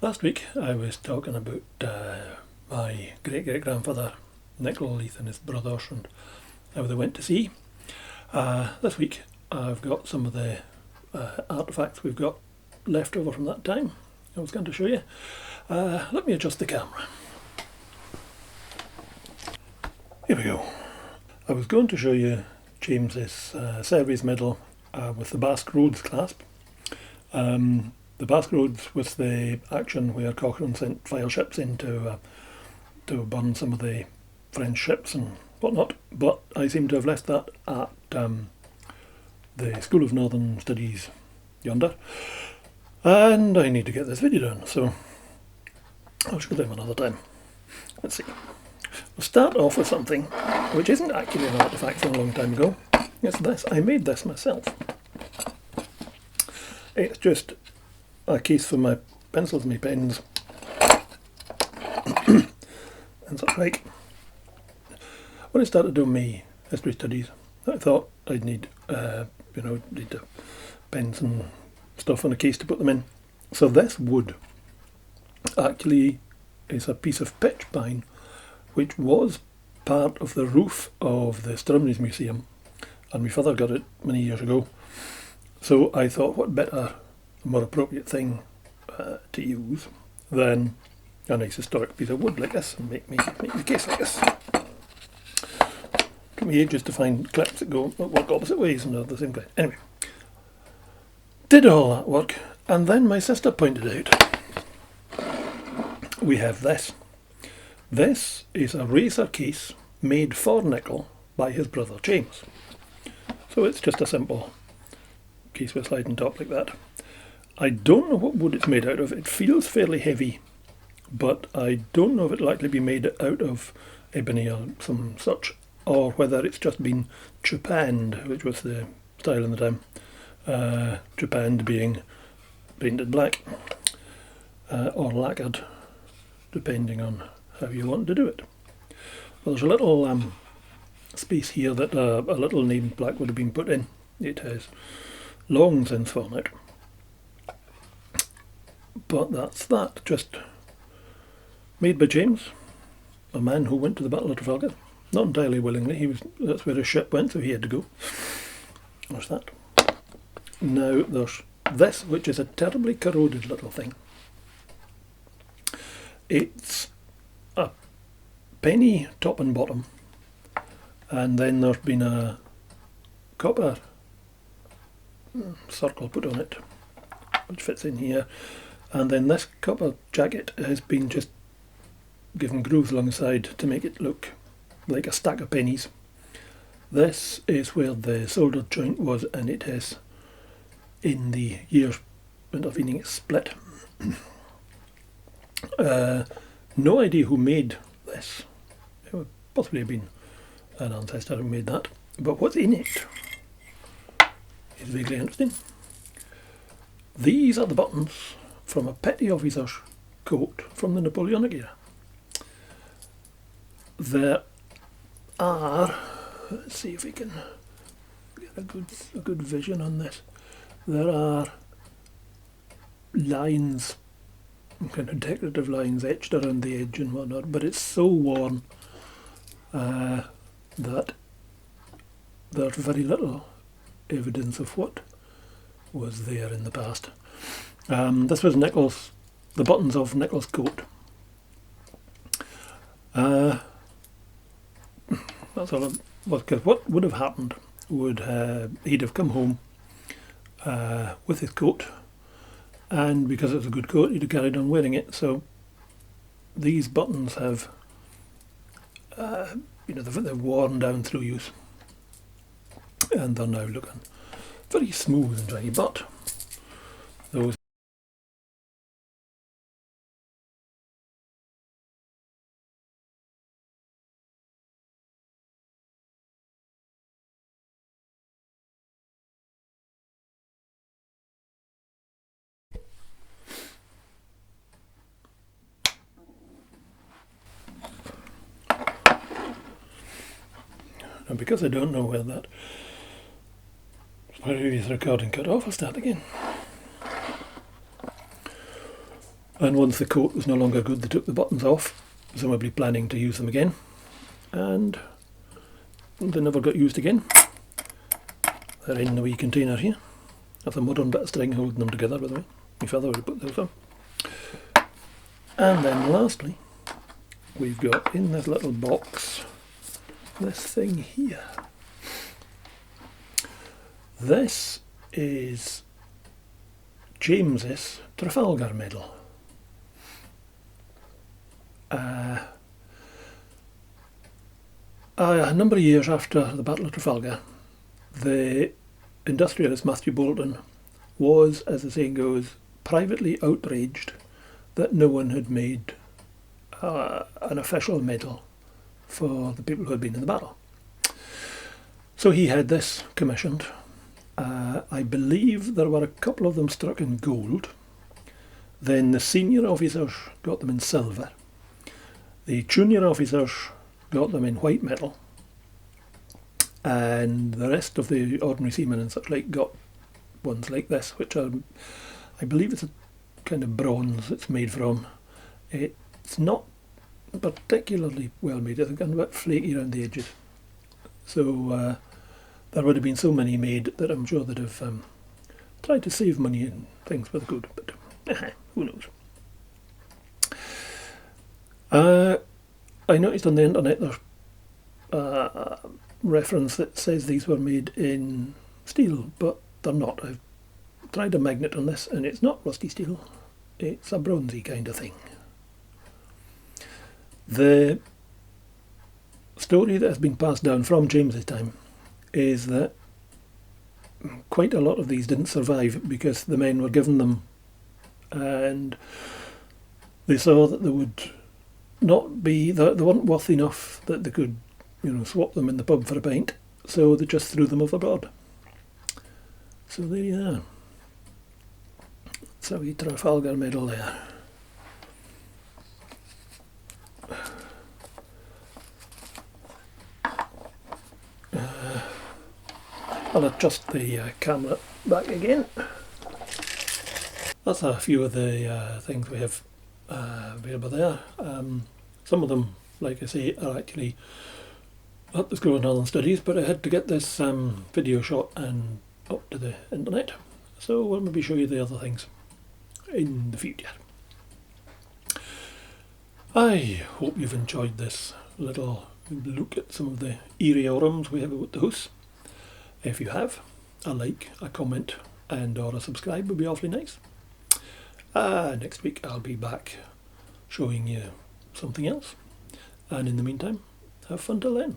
Last week I was talking about my great-great-grandfather Nicola Leith and his brothers and how they went to sea. This week I've got some of the artefacts we've got left over from that time. I was going to show you. Let me adjust the camera. Here we go. I was going to show you James's service medal with the Basque Roads clasp. The Basque Roads was the action where Cochrane sent fire ships in to burn some of the French ships and whatnot, but I seem to have left that at the School of Northern Studies yonder, and I need to get this video done, so I'll show them another time. Let's see. We'll start off with something which isn't actually an artefact from a long time ago. It's this. I made this myself. It's just a case for my pencils and my pens and such like. When I started doing my history studies, I thought I'd need need pens and stuff in a case to put them in. So this wood actually is a piece of pitch pine which was part of the roof of the Strumneys Museum, and my father got it many years ago. So I thought, what better, more appropriate thing to use than a nice historic piece of wood like this, and make the case like this. Took me ages to find clips that work opposite ways and are the same kind. Anyway, did all that work, and then my sister pointed out we have this. This is a racer case made for nickel by his brother James. So it's just a simple case with a sliding top like that. I don't know what wood it's made out of. It feels fairly heavy, but I don't know if it'll actually be made out of ebony or some such, or whether it's just been trepanned, which was the style in the time. Trepanned being painted black or lacquered, depending on how you want to do it. Well, there's a little space here that a little named plaque would have been put in. It has long since fallen out. But that's that. Just made by James, a man who went to the Battle of Trafalgar. Not entirely willingly. That's where his ship went, so he had to go. There's that. Now there's this, which is a terribly corroded little thing. It's a penny top and bottom, and then there's been a copper circle put on it, which fits in here, and then this copper jacket has been just given grooves alongside to make it look like a stack of pennies. This is where the solder joint was, and it has, in the years intervening, it's split. No idea who made this. It would possibly have been an ancestor who made that, but what's in it is vaguely interesting. These are the buttons from a petty officer's coat from the Napoleonic era. There are, let's see if we can get a good vision on this. There are lines, kind of decorative lines etched around the edge and whatnot, but it's so worn that there's very little evidence of what was there in the past. This was the buttons of Nichol's coat. That's all it was, because what would have happened would he'd have come home with his coat, and because it was a good coat, he'd have carried on wearing it. So these buttons have, they're worn down through use, and they're now looking very smooth and shiny. But those and because I don't know where that previous recording cut off, I'll start again. And once the coat was no longer good, they took the buttons off, presumably planning to use them again, and they never got used again. They're in the wee container here. That's a modern bit of string holding them together, by the way. My father would have put those on. And then lastly, we've got in this little box this thing here. This is James's Trafalgar Medal. A number of years after the Battle of Trafalgar, the industrialist Matthew Boulton was, as the saying goes, privately outraged that no one had made an official medal for the people who had been in the battle. So he had this commissioned. I believe there were a couple of them struck in gold. Then the senior officers got them in silver. The junior officers got them in white metal. And the rest of the ordinary seamen and such like got ones like this, which are, I believe it's a kind of bronze it's made from. It's not particularly well made, I think, and a bit flaky around the edges. So there would have been so many made that I'm sure they'd have tried to save money and things with good, but who knows. I noticed on the internet there's a reference that says these were made in steel, but they're not. I've tried a magnet on this and it's not rusty steel, it's a bronzy kind of thing. The story that has been passed down from James's time is that quite a lot of these didn't survive because the men were given them and they saw that they would not be, they weren't worth enough that they could, swap them in the pub for a pint, so they just threw them overboard. So there you are. So a Trafalgar Medal there. I'll adjust the camera back again. That's a few of the things we have available there. Some of them, like I say, are actually at the School of Northern Studies, but I had to get this video shot and up to the internet, so we'll maybe show you the other things in the future. I hope you've enjoyed this little look at some of the aeriorums we have about the house. If you have, a like, a comment and or a subscribe would be awfully nice. Next week I'll be back showing you something else, and in the meantime, have fun till then.